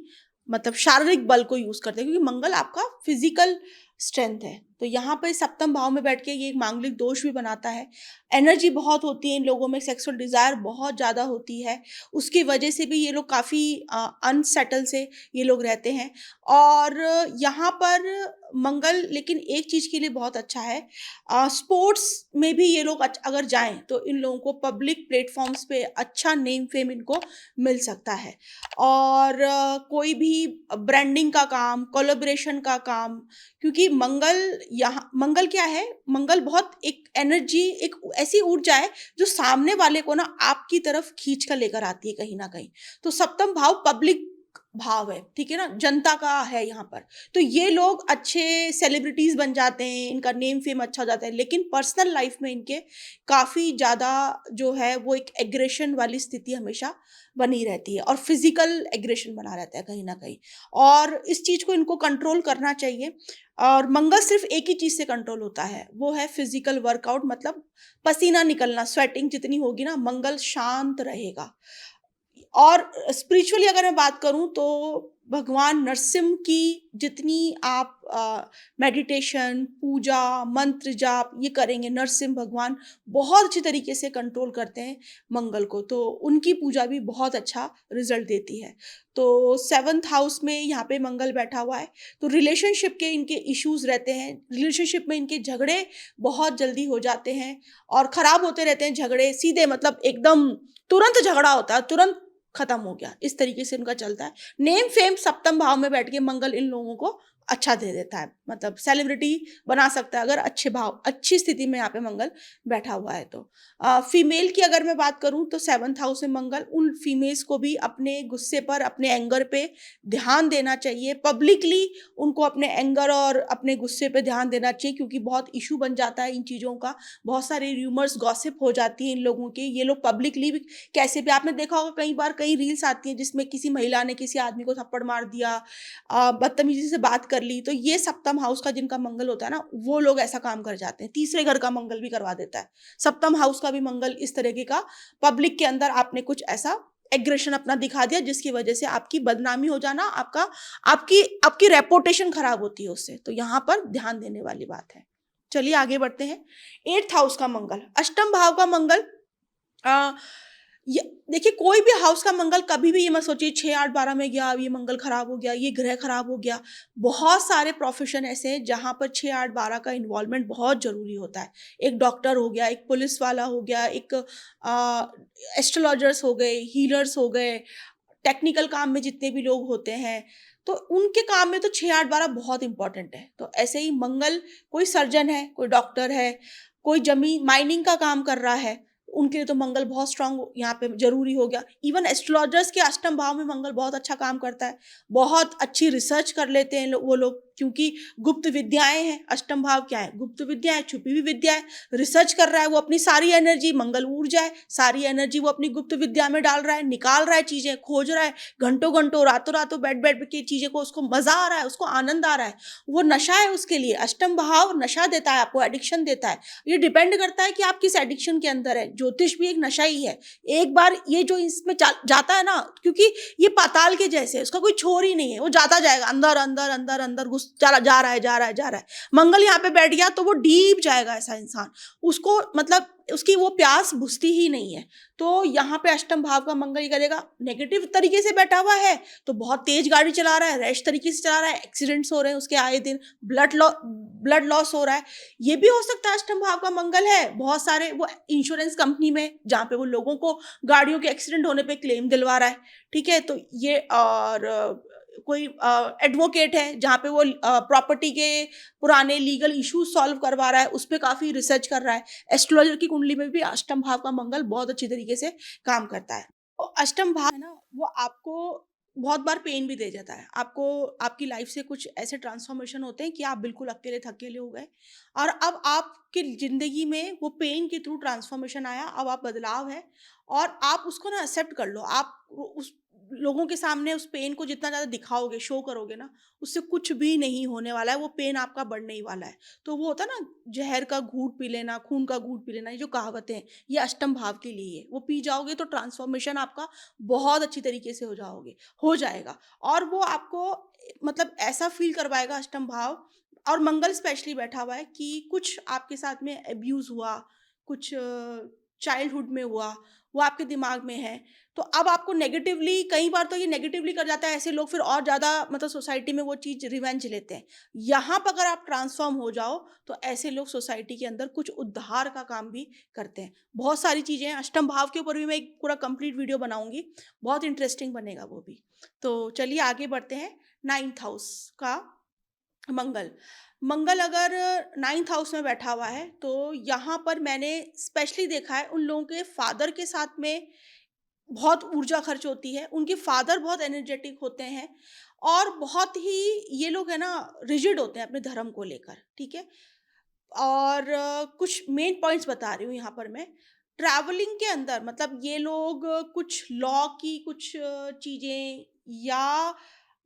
मतलब शारीरिक बल को यूज करते हैं, क्योंकि मंगल आपका फिजिकल स्ट्रेंथ है, तो यहाँ पे सप्तम भाव में बैठ के ये एक मांगलिक दोष भी बनाता है। एनर्जी बहुत होती है इन लोगों में, सेक्सुअल डिज़ायर बहुत ज़्यादा होती है, उसकी वजह से भी ये लोग काफ़ी अनसेटल से ये लोग रहते हैं। और यहाँ पर मंगल लेकिन एक चीज़ के लिए बहुत अच्छा है, स्पोर्ट्स में भी ये लोग अगर जाएँ तो इन लोगों को पब्लिक प्लेटफ़ॉर्म्स पे अच्छा नेम फ़ेम इनको मिल सकता है। और कोई भी ब्रांडिंग का काम, कोलैबोरेशन का काम, क्योंकि मंगल क्या है, मंगल बहुत एक एनर्जी, एक ऐसी ऊर्जा है जो सामने वाले को ना आपकी तरफ खींच कर लेकर आती है कहीं न कहीं। तो सप्तम भाव पब्लिक भाव है, ठीक है ना? जनता का है यहाँ पर। तो ये लोग अच्छे सेलिब्रिटीज़ बन जाते हैं, इनका नेम फेम अच्छा हो जाता है, लेकिन पर्सनल लाइफ़ में इनके काफ़ी ज़्यादा जो है वो एक एग्रेशन वाली स्थिति हमेशा बनी रहती है और फिज़िकल एग्रेशन बना रहता है कहीं न कहीं। और इस चीज़ को इनको कंट्रोल करना चाहिए। और मंगल सिर्फ़ एक ही चीज़ से कंट्रोल होता है, वो है फिज़िकल वर्कआउट, मतलब पसीना निकलना, स्वेटिंग जितनी होगी ना, मंगल शांत रहेगा। और स्पिरिचुअली अगर मैं बात करूँ तो भगवान नरसिम्हा की जितनी आप मेडिटेशन, पूजा, मंत्र जाप ये करेंगे, नरसिम्हा भगवान बहुत अच्छी तरीके से कंट्रोल करते हैं मंगल को, तो उनकी पूजा भी बहुत अच्छा रिज़ल्ट देती है। तो 7th हाउस में यहाँ पे मंगल बैठा हुआ है, तो रिलेशनशिप के इनके इश्यूज़ रहते हैं, रिलेशनशिप में इनके झगड़े बहुत जल्दी हो जाते हैं और ख़राब होते रहते हैं झगड़े, सीधे मतलब एकदम तुरंत झगड़ा होता है, तुरंत खत्म हो गया, इस तरीके से उनका चलता है। नेम फेम सप्तम भाव में बैठ के मंगल इन लोगों को अच्छा दे देता है, मतलब सेलिब्रिटी बना सकता है अगर अच्छी स्थिति में यहाँ पे मंगल बैठा हुआ है तो। फीमेल की अगर मैं बात करूँ तो 7th हाउस में मंगल उन फीमेल्स को भी अपने गुस्से पर, अपने एंगर पे ध्यान देना चाहिए। पब्लिकली उनको अपने एंगर और अपने गुस्से पे ध्यान देना चाहिए, क्योंकि बहुत इश्यू बन जाता है इन चीज़ों का, बहुत सारे र्यूमर्स, गॉसिप हो जाती है इन लोगों की। ये लोग पब्लिकली भी कैसे भी, आपने देखा होगा कई बार कई रील्स आती हैं जिसमें किसी महिला ने किसी आदमी को थप्पड़ मार दिया, बदतमीजी से बात कर ली, तो ये सप्तम हाउस का जिनका मंगल होता है ना, वो लोग ऐसा काम कर जाते हैं। तीसरे घर का मंगल भी करवा देता है, सप्तम हाउस का भी मंगल इस तरीके का। पब्लिक के अंदर आपने कुछ ऐसा एग्रेशन अपना दिखा दिया जिसकी वजह से आपकी बदनामी हो जाना, आपकी आपकी रेपुटेशन खराब होती है उससे, तो यहाँ पर ध्यान देने वाली बात है। चलिए आगे बढ़ते हैं। 8th हाउस का मंगल, अष्टम भाव का मंगल, अ, ये देखिए, कोई भी हाउस का मंगल कभी भी ये मत सोचिए 6, 8, 12 में गया, ये मंगल खराब हो गया, ये ग्रह खराब हो गया। बहुत सारे प्रोफेशन ऐसे हैं जहाँ पर 6, 8, 12 का इन्वॉल्वमेंट बहुत ज़रूरी होता है। एक डॉक्टर हो गया, एक पुलिस वाला हो गया, एक एस्ट्रोलॉजर्स हो गए, हीलर्स हो गए, टेक्निकल काम में जितने भी लोग होते हैं, तो उनके काम में तो 6, 8, 12 बहुत इम्पोर्टेंट है। तो ऐसे ही मंगल, कोई सर्जन है, कोई डॉक्टर है, कोई ज़मीन माइनिंग का काम कर रहा है, उनके लिए तो मंगल बहुत स्ट्रांग यहाँ पे ज़रूरी हो गया। इवन एस्ट्रोलॉजर्स के अष्टम भाव में मंगल बहुत अच्छा काम करता है। बहुत अच्छी रिसर्च कर लेते हैं वो लोग, क्योंकि गुप्त विद्याएँ हैं, अष्टम भाव क्या है? गुप्त विद्या है, छुपी हुई विद्या है। रिसर्च कर रहा है वो, अपनी सारी एनर्जी, मंगल ऊर्जा है, सारी एनर्जी वो अपनी गुप्त विद्या में डाल रहा है, निकाल रहा है चीज़ें, खोज रहा है, घंटों-घंटों, रातों-रातों बैठ-बैठ के चीज़ें को, उसको मज़ा आ रहा है, उसको आनंद आ रहा है। वो नशा है उसके लिए, अष्टम भाव नशा देता है आपको, एडिक्शन देता है। ये डिपेंड करता है कि आप किस एडिक्शन के अंदर है। ज्योतिष भी एक नशा ही है। एक बार ये जो इसमें जाता है ना, क्योंकि ये पाताल के जैसे है, उसका कोई छोर ही नहीं है, वो जाता जाएगा अंदर अंदर अंदर अंदर, घुस चला जा रहा है, जा रहा है, जा रहा है। मंगल यहाँ पे बैठ गया तो वो डीप जाएगा ऐसा इंसान, उसको मतलब उसकी वो प्यास बुझती ही नहीं है। तो यहाँ पे अष्टम भाव का मंगल ये करेगा, नेगेटिव तरीके से बैठा हुआ है तो बहुत तेज गाड़ी चला रहा है, रैश तरीके से चला रहा है, एक्सीडेंट्स हो रहे हैं उसके आए दिन, ब्लड लॉस हो रहा है। ये भी हो सकता है अष्टम भाव का मंगल है। बहुत सारे वो इंश्योरेंस कंपनी में जहाँ पे वो लोगों को गाड़ियों के एक्सीडेंट होने पे क्लेम दिलवा रहा है, ठीक है? तो ये, और कोई एडवोकेट है जहाँ पे वो प्रॉपर्टी के पुराने लीगल इश्यूज सॉल्व करवा रहा है, उस पे काफ़ी रिसर्च कर रहा है। एस्ट्रोलॉजर की कुंडली में भी अष्टम भाव का मंगल बहुत अच्छी तरीके से काम करता है। तो अष्टम भाव है ना, वो आपको बहुत बार पेन भी दे जाता है। आपको आपकी लाइफ से कुछ ऐसे ट्रांसफॉर्मेशन होते हैं कि आप बिल्कुल अकेले-थकेले हो गए और अब आपकी ज़िंदगी में वो पेन के थ्रू ट्रांसफॉर्मेशन आया, अब आप बदलाव है और आप उसको ना एक्सेप्ट कर लो। आप उस लोगों के सामने उस पेन को जितना ज़्यादा दिखाओगे, शो करोगे ना, उससे कुछ भी नहीं होने वाला है, वो पेन आपका बढ़ने ही वाला है। तो वो होता है ना, ज़हर का घूँट पी लेना, खून का घूँट पी लेना, ये जो कहावतें हैं, ये अष्टम भाव के लिए है। वो पी जाओगे तो ट्रांसफॉर्मेशन आपका बहुत अच्छी तरीके से हो जाएगा और वो आपको मतलब ऐसा फ़ील करवाएगा अष्टम भाव, और मंगल स्पेशली बैठा हुआ है कि कुछ आपके साथ में अब्यूज़ हुआ, कुछ चाइल्डहुड में हुआ, वो आपके दिमाग में है। तो अब आपको नेगेटिवली, कई बार तो ये नेगेटिवली कर जाता है, ऐसे लोग फिर और ज़्यादा मतलब सोसाइटी में वो चीज़ रिवेंज लेते हैं। यहाँ पर अगर आप ट्रांसफ़ॉर्म हो जाओ, तो ऐसे लोग सोसाइटी के अंदर कुछ उद्धार का काम भी करते हैं। बहुत सारी चीज़ें हैं, अष्टम भाव के ऊपर भी मैं एक पूरा कंप्लीट वीडियो बनाऊँगी, बहुत इंटरेस्टिंग बनेगा वो भी। तो चलिए आगे बढ़ते हैं, 9th हाउस का मंगल। मंगल अगर 9th हाउस में बैठा हुआ है, तो यहाँ पर मैंने स्पेशली देखा है उन लोगों के फादर के साथ में बहुत ऊर्जा खर्च होती है। उनके फादर बहुत एनर्जेटिक होते हैं और बहुत ही ये लोग है ना रिजिड होते हैं अपने धर्म को लेकर, ठीक है? और कुछ मेन पॉइंट्स बता रही हूँ यहाँ पर मैं। ट्रैवलिंग के अंदर मतलब ये लोग कुछ लॉ की कुछ चीज़ें या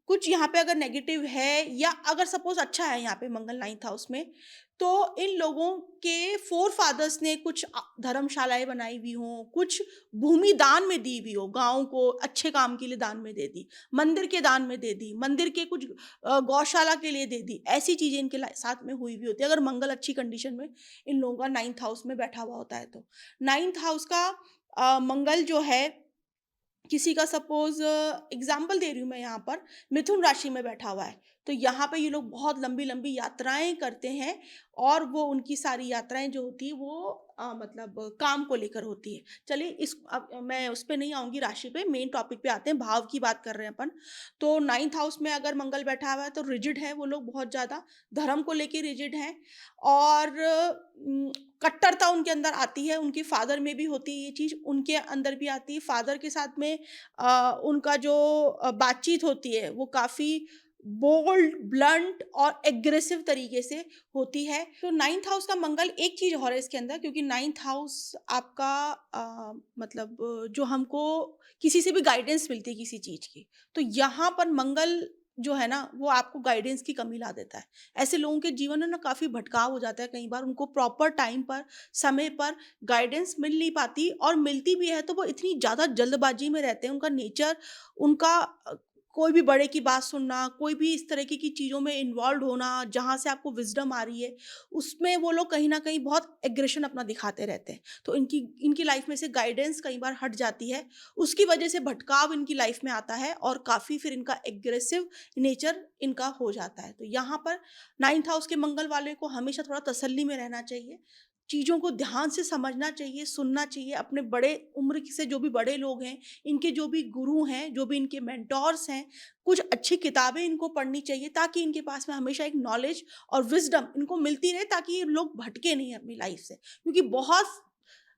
कुछ यहाँ पे अगर नेगेटिव है या अगर सपोज़ अच्छा है यहाँ पे मंगल 9th हाउस में, तो इन लोगों के फ़ोर फादर्स ने कुछ धर्मशालाएँ बनाई हुई हों, कुछ भूमि दान में दी हुई हो, गाँव को अच्छे काम के लिए दान में दे दी, मंदिर के दान में दे दी, मंदिर के कुछ गौशाला के लिए दे दी, ऐसी चीज़ें इनके साथ में हुई भी होती है अगर मंगल अच्छी कंडीशन में इन लोगों का 9th हाउस में बैठा हुआ होता है तो। 9th हाउस का मंगल जो है किसी का सपोज़ एग्ज़ाम्पल दे रही हूँ मैं यहाँ पर, मिथुन राशि में बैठा हुआ है, तो यहाँ पे ये लोग बहुत लंबी-लंबी यात्राएँ करते हैं और वो उनकी सारी यात्राएँ जो होती हैं वो मतलब काम को लेकर होती है। चलिए इस अब मैं उस पे नहीं आऊँगी राशि पे, मेन टॉपिक पे आते हैं, भाव की बात कर रहे हैं अपन। तो 9th हाउस में अगर मंगल बैठा हुआ है तो रिजिड है वो लोग बहुत ज़्यादा, धर्म को लेके रिजिड हैं और कट्टरता उनके अंदर आती है, उनके फादर में भी होती है ये चीज़, उनके अंदर भी आती है। फादर के साथ में उनका जो बातचीत होती है वो काफ़ी बोल्ड, ब्लंट और एग्रेसिव तरीके से होती है। तो 9th हाउस का मंगल एक चीज़ और है इसके अंदर क्योंकि 9th हाउस आपका मतलब जो हमको किसी से भी गाइडेंस मिलती है किसी चीज़ की, तो यहाँ पर मंगल जो है ना वो आपको गाइडेंस की कमी ला देता है। ऐसे लोगों के जीवन में ना काफ़ी भटकाव हो जाता है कई बार, उनको प्रॉपर टाइम पर, समय पर गाइडेंस मिल नहीं पाती और मिलती भी है तो वो इतनी ज़्यादा जल्दबाजी में रहते हैं, उनका नेचर, उनका कोई भी बड़े की बात सुनना, कोई भी इस तरीके की चीज़ों में इन्वॉल्व्ड होना, जहाँ से आपको विज़डम आ रही है, उसमें वो लोग कहीं न कहीं बहुत एग्रेशन अपना दिखाते रहते हैं। तो इनकी इनकी लाइफ़ में से गाइडेंस कई बार हट जाती है, उसकी वजह से भटकाव इनकी लाइफ़ में आता है और काफ़ी फिर इनका एग्रेसिव नेचर इनका हो जाता है। तो यहाँ पर 9th हाउस के मंगल वाले को हमेशा थोड़ा तसल्ली में रहना चाहिए, चीज़ों को ध्यान से समझना चाहिए, सुनना चाहिए, अपने बड़े उम्र से जो भी बड़े लोग हैं, इनके जो भी गुरु हैं, जो भी इनके मेंटोर्स हैं, कुछ अच्छी किताबें इनको पढ़नी चाहिए ताकि इनके पास में हमेशा एक नॉलेज और विज़डम इनको मिलती रहे ताकि ये लोग भटके नहीं अपनी लाइफ़ से। क्योंकि बहुत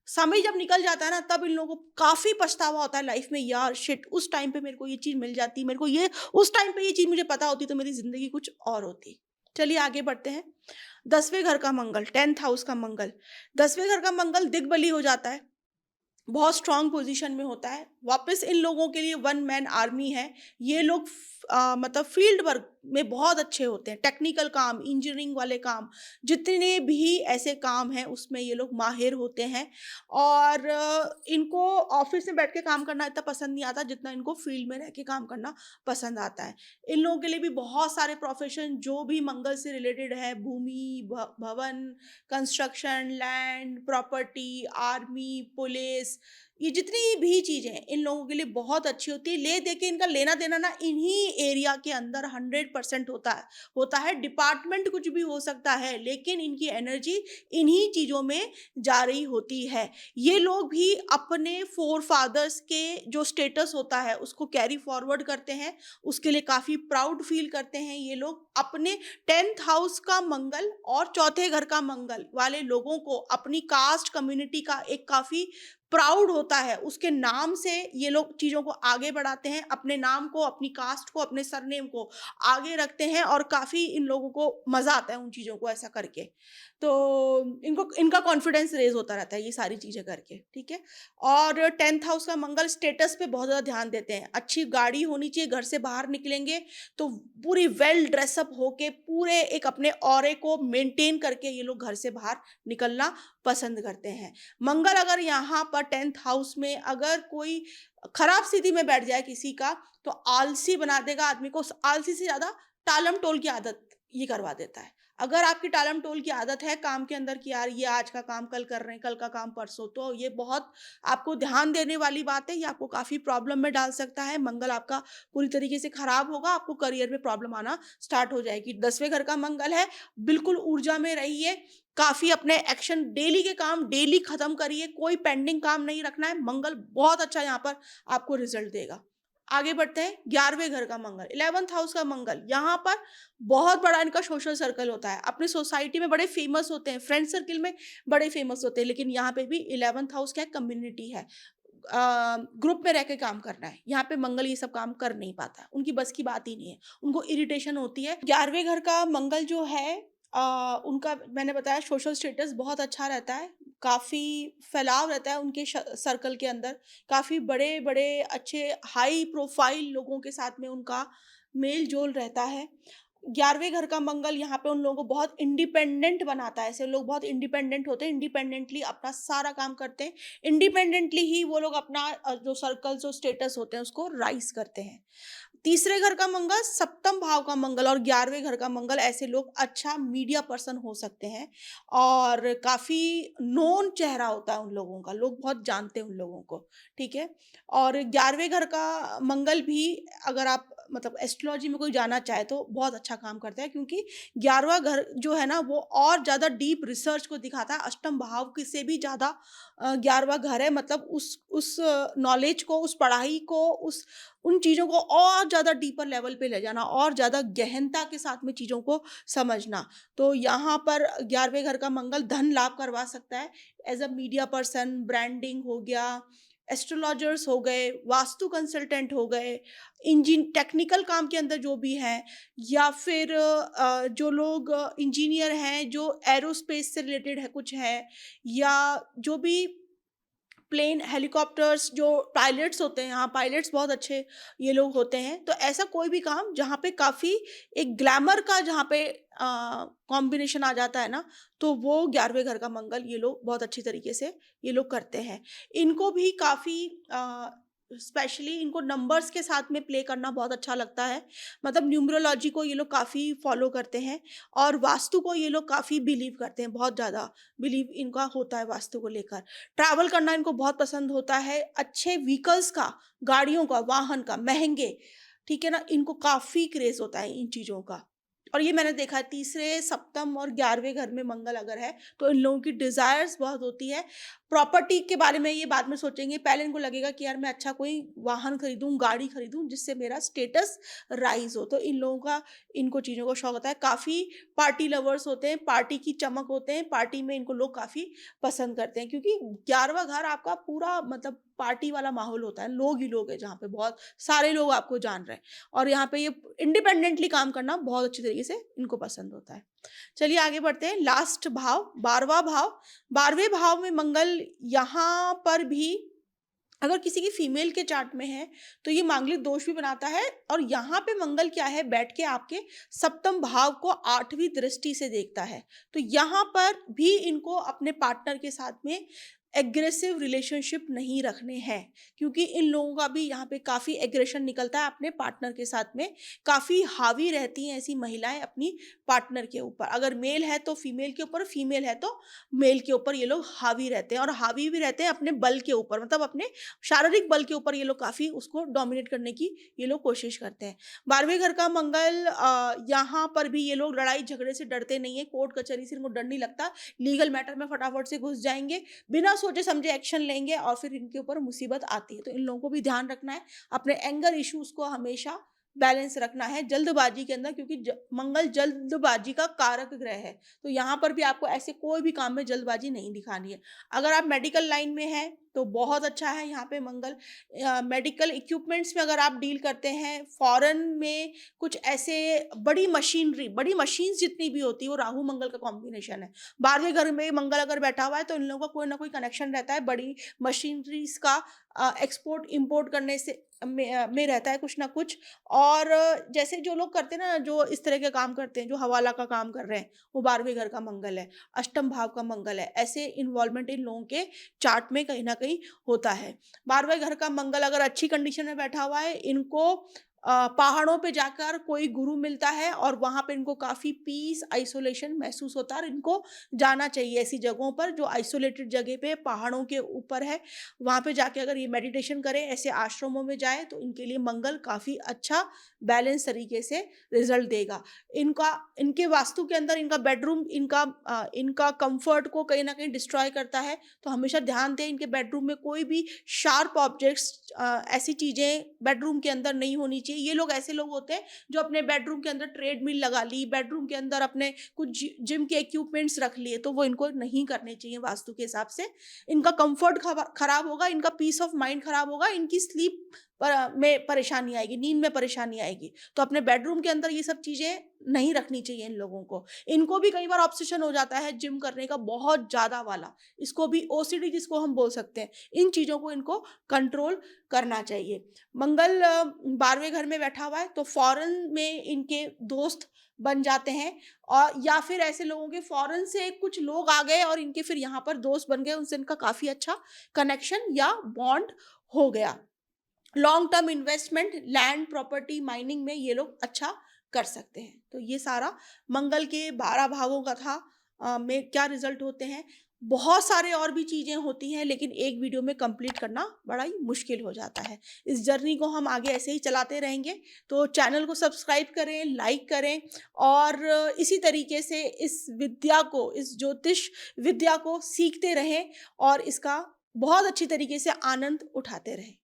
समय जब निकल जाता है ना तब इन लोगों को काफ़ी पछतावा होता है लाइफ़ में, यार शिट उस टाइम पे मेरे को ये चीज़ मिल जाती, मेरे को ये उस टाइम पे ये चीज़ मुझे पता होती तो मेरी ज़िंदगी कुछ और होती। चलिए आगे बढ़ते हैं। 10वें घर का मंगल, 10th हाउस का मंगल। 10वें घर का मंगल दिग्बली हो जाता है। बहुत स्ट्रॉन्ग पोजीशन में होता है। वापस इन लोगों के लिए वन मैन आर्मी है। ये लोग मतलब फील्ड वर्क में बहुत अच्छे होते हैं। टेक्निकल काम, इंजीनियरिंग वाले काम, जितने भी ऐसे काम हैं उसमें ये लोग माहिर होते हैं और इनको ऑफ़िस में बैठ के काम करना इतना पसंद नहीं आता जितना इनको फील्ड में रह के काम करना पसंद आता है। इन लोगों के लिए भी बहुत सारे प्रोफ़ेशन जो भी मंगल से रिलेटेड है, भूमि, भवन, construction, land, property, army, police, ये जितनी भी चीज़ें हैं, इन लोगों के लिए बहुत अच्छी होती है। ले दे के इनका लेना-देना ना इन्हीं एरिया के अंदर 100% होता है। डिपार्टमेंट कुछ भी हो सकता है, लेकिन इनकी एनर्जी इन्हीं चीज़ों में जा रही होती है। ये लोग भी अपने फ़ोरफ़ादर्स के जो स्टेटस होता है, उसको कैरी फ़ॉरवर्ड करते हैं, उसके लिए काफ़ी प्राउड फ़ील करते हैं ये लोग। अपने 10th हाउस का मंगल और चौथे घर का मंगल वाले लोगों को अपनी कास्ट कम्युनिटी का एक काफ़ी प्राउड होता है, उसके नाम से ये लोग चीज़ों को आगे बढ़ाते हैं, अपने नाम को, अपनी कास्ट को, अपने सरनेम को आगे रखते हैं और काफ़ी इन लोगों को मज़ा आता है उन चीज़ों को ऐसा करके। तो इनको इनका कॉन्फिडेंस रेज़ होता रहता है ये सारी चीज़ें करके, ठीक है? और 10th हाउस का मंगल स्टेटस पे बहुत ज़्यादा ध्यान देते हैं। अच्छी गाड़ी होनी चाहिए, घर से बाहर निकलेंगे तो पूरी वेल ड्रेसअप होके पूरे एक अपने ऑरे को मेंटेन करके ये लोग घर से बाहर निकलना पसंद करते हैं। मंगल अगर यहाँ पर 10th हाउस में अगर कोई खराब स्थिति में बैठ जाए किसी का, तो आलसी बना देगा आदमी को। आलसी से ज़्यादा टालम-टोल की आदत ये करवा देता है। अगर आपकी टालम-टोल की आदत है काम के अंदर कि यार ये आज का काम कल कर रहे हैं, कल का काम परसों, तो ये बहुत आपको ध्यान देने वाली बात है, ये आपको काफ़ी प्रॉब्लम में डाल सकता है। मंगल आपका पूरी तरीके से खराब होगा, आपको करियर में प्रॉब्लम आना स्टार्ट हो जाएगी। 10वें घर का मंगल है, बिल्कुल ऊर्जा में रहिए, काफ़ी अपने एक्शन डेली के काम डेली खत्म करिए, कोई पेंडिंग काम नहीं रखना है, मंगल बहुत अच्छा यहाँ पर आपको रिज़ल्ट देगा। आगे बढ़ते हैं 11वें घर का मंगल, 11th हाउस का मंगल, यहाँ पर बहुत बड़ा इनका सोशल सर्कल होता है। अपनी सोसाइटी में बड़े फेमस होते हैं, फ्रेंड सर्किल में बड़े फेमस होते हैं, लेकिन यहाँ पे भी 11th हाउस क्या है, कम्युनिटी है। ग्रुप में रह के काम करना है। यहाँ पे मंगल ये सब काम कर नहीं पाता, उनकी बस की बात ही नहीं है, उनको इरिटेशन होती है। 11वें घर का मंगल जो है उनका मैंने बताया सोशल स्टेटस बहुत अच्छा रहता है, काफ़ी फैलाव रहता है उनके सर्कल के अंदर, काफ़ी बड़े-बड़े अच्छे हाई प्रोफाइल लोगों के साथ में उनका मेल-जोल रहता है। 11वें घर का मंगल यहाँ पे उन लोगों को बहुत इंडिपेंडेंट बनाता है, ऐसे लोग बहुत इंडिपेंडेंट होते हैं, इंडिपेंडेंटली अपना सारा काम करते हैं, इंडिपेंडेंटली ही वो लोग अपना जो सर्कल्स और स्टेटस होते हैं उसको राइज़ करते हैं। तीसरे घर का मंगल, सप्तम भाव का मंगल और 11वें घर का मंगल, ऐसे लोग अच्छा मीडिया पर्सन हो सकते हैं और काफ़ी नोन चेहरा होता है उन लोगों का, लोग बहुत जानते हैं उन लोगों को, ठीक है? और 11वें घर का मंगल भी अगर आप मतलब एस्ट्रोलॉजी में कोई जाना चाहे तो बहुत अच्छा काम करता है, क्योंकि 11वां घर जो है ना वो और ज़्यादा डीप रिसर्च को दिखाता है, अष्टम भाव की से भी ज़्यादा 11वां घर है, मतलब उस नॉलेज को, उस पढ़ाई को, उस उन चीज़ों को और ज़्यादा डीपर लेवल पे ले जाना और ज़्यादा गहनता के साथ में चीज़ों को समझना। तो यहाँ पर 11वें घर का मंगल धन लाभ करवा सकता है, as a media person, branding हो गया, एस्ट्रोलॉजर्स हो गए, वास्तु कंसल्टेंट हो गए, टेक्निकल काम के अंदर जो भी हैं, या फिर जो लोग इंजीनियर हैं, जो एरोस्पेस से रिलेटेड है कुछ है, या जो भी प्लेन हेलीकॉप्टर्स जो पायलट्स होते हैं, यहाँ पायलट्स बहुत अच्छे ये लोग होते हैं, तो ऐसा कोई भी काम जहाँ पे काफ़ी एक ग्लैमर का जहाँ पे कॉम्बिनेशन आ जाता है ना, तो वो 11वें घर का मंगल ये लोग बहुत अच्छी तरीके से ये लोग करते हैं। इनको भी काफ़ी स्पेशली इनको नंबर्स के साथ में प्ले करना बहुत अच्छा लगता है, मतलब न्यूमरोलॉजी को ये लोग काफ़ी फॉलो करते हैं और वास्तु को ये लोग काफ़ी बिलीव करते हैं, बहुत ज़्यादा बिलीव इनका होता है वास्तु को लेकर। ट्रैवल करना इनको बहुत पसंद होता है, अच्छे व्हीकल्स का, गाड़ियों का, वाहन का, महँगे, ठीक है ना? इनको काफ़ी क्रेज़ होता है इन चीज़ों का। और ये मैंने देखा है तीसरे, सप्तम और 11वें घर में मंगल अगर है, तो इन लोगों की डिज़ायर्स बहुत होती है। प्रॉपर्टी के बारे में ये बाद में सोचेंगे, पहले इनको लगेगा कि यार मैं अच्छा कोई वाहन खरीदूँ, गाड़ी खरीदूँ जिससे मेरा स्टेटस राइज़ हो। तो इन लोगों का इनको चीज़ों का शौक होता है। काफ़ी पार्टी लवर्स होते हैं, पार्टी की चमक होते हैं, पार्टी में इनको लोग काफ़ी पसंद करते हैं, क्योंकि 11वां घर आपका पूरा मतलब पार्टी वाला माहौल होता है, लोग ही लोग हैं जहाँ पे बहुत सारे लोग आपको जान रहे हैं और यहाँ पे ये इंडिपेंडेंटली काम करना बहुत अच्छी तरीके से इनको पसंद होता है। चलिए आगे बढ़ते हैं, लास्ट भाव 12वां भाव। 12वें भाव में मंगल, यहाँ पर भी अगर किसी की फीमेल के चार्ट में है तो ये मांगलिक दोष भी बनाता है, और यहाँ पे मंगल क्या है, बैठ के आपके सप्तम भाव को 8वीं दृष्टि से देखता है। तो यहाँ पर भी इनको अपने पार्टनर के साथ में एग्रेसिव रिलेशनशिप नहीं रखने हैं, क्योंकि इन लोगों का भी यहाँ पे काफ़ी एग्रेशन निकलता है अपने पार्टनर के साथ में, काफ़ी हावी रहती हैं ऐसी महिलाएं अपनी पार्टनर के ऊपर। अगर मेल है तो फीमेल के ऊपर, फीमेल है तो मेल के ऊपर ये लोग हावी रहते हैं, और हावी भी रहते हैं अपने बल के ऊपर, मतलब अपने शारीरिक बल के ऊपर ये लोग काफ़ी उसको डोमिनेट करने की ये लोग कोशिश करते हैं। 12वें घर का मंगल, यहाँ पर भी ये लोग लड़ाई झगड़े से डरते नहीं है, कोर्ट कचहरी से इनको डर नहीं लगता, लीगल मैटर में फटाफट से घुस जाएंगे, बिना सोचे समझे एक्शन लेंगे और फिर इनके ऊपर मुसीबत आती है। तो इन लोगों को भी ध्यान रखना है, अपने एंगर इश्यूज को हमेशा बैलेंस रखना है जल्दबाजी के अंदर, क्योंकि मंगल जल्दबाजी का कारक ग्रह है। तो यहाँ पर भी आपको ऐसे कोई भी काम में जल्दबाजी नहीं दिखानी है। अगर आप मेडिकल लाइन में हैं तो बहुत अच्छा है यहाँ पे मंगल। मेडिकल इक्विपमेंट्स में अगर आप डील करते हैं, फॉरेन में कुछ ऐसे बड़ी मशीनरी, बड़ी मशीन्स जितनी भी होती है वो राहु मंगल का कॉम्बिनेशन है। 12वें घर में मंगल अगर बैठा हुआ है तो इन लोगों का कोई ना कोई कनेक्शन रहता है बड़ी मशीनरीज का, एक्सपोर्ट इंपोर्ट करने से में रहता है कुछ ना कुछ। और जैसे जो लोग करते हैं ना, जो इस तरह के काम करते हैं, जो हवाला का काम कर रहे हैं, वो 12वें घर का मंगल है, अष्टम भाव का मंगल है, ऐसे इन्वॉल्वमेंट इन लोगों के चार्ट में कहीं ना कहीं होता है। 12वें घर का मंगल अगर अच्छी कंडीशन में बैठा हुआ है, इनको पहाड़ों पे जाकर कोई गुरु मिलता है और वहाँ पे इनको काफ़ी पीस, आइसोलेशन महसूस होता है और इनको जाना चाहिए ऐसी जगहों पर जो आइसोलेटेड जगह पे पहाड़ों के ऊपर है। वहाँ पे जाके अगर ये मेडिटेशन करें, ऐसे आश्रमों में जाएँ तो इनके लिए मंगल काफ़ी अच्छा बैलेंस तरीके से रिज़ल्ट देगा। इनका इनके वास्तु के अंदर इनका बेडरूम इनका कम्फ़र्ट को कहीं न कहीं डिस्ट्रॉय करता है, तो हमेशा ध्यान दें इनके बेडरूम में कोई भी शार्प ऑब्जेक्ट्स ऐसी चीज़ें बेडरूम के अंदर नहीं होनी चाहिए। ये लोग ऐसे लोग होते हैं जो अपने बेडरूम के अंदर ट्रेडमिल लगा ली, बेडरूम के अंदर अपने कुछ जिम के इक्विपमेंट्स रख लिए, तो वो इनको नहीं करने चाहिए वास्तु के हिसाब से। इनका कम्फ़र्ट खराब होगा, इनका पीस ऑफ माइंड खराब होगा, इनकी स्लीप में परेशानी आएगी, नींद में परेशानी आएगी। तो अपने बेडरूम के अंदर ये सब चीज़ें नहीं रखनी चाहिए इन लोगों को। इनको भी कई बार ऑब्सेशन हो जाता है जिम करने का बहुत ज़्यादा वाला। इसको भी ओसीडी जिसको हम बोल सकते हैं। इन चीज़ों को इनको कंट्रोल करना चाहिए। मंगल 12वें घर में बैठा हुआ है तो फ़ॉरेन में इनके दोस्त बन जाते हैं और या फिर ऐसे लोगों के फ़ॉरेन से कुछ लोग आ गए और इनके फिर यहाँ पर दोस्त बन गए, उनसे इनका काफ़ी अच्छा कनेक्शन या बॉन्ड हो गया। Long term investment, land, property, mining में ये लोग अच्छा कर सकते हैं। तो ये सारा मंगल के 12 भावों का था में क्या रिज़ल्ट होते हैं। बहुत सारे और भी चीज़ें होती हैं लेकिन एक वीडियो में कंप्लीट करना बड़ा ही मुश्किल हो जाता है। इस जर्नी को हम आगे ऐसे ही चलाते रहेंगे, तो चैनल को सब्सक्राइब करें, लाइक करें और इसी तरीके से इस विद्या को, इस ज्योतिष विद्या को सीखते रहें और इसका बहुत अच्छी तरीके से आनंद उठाते रहें।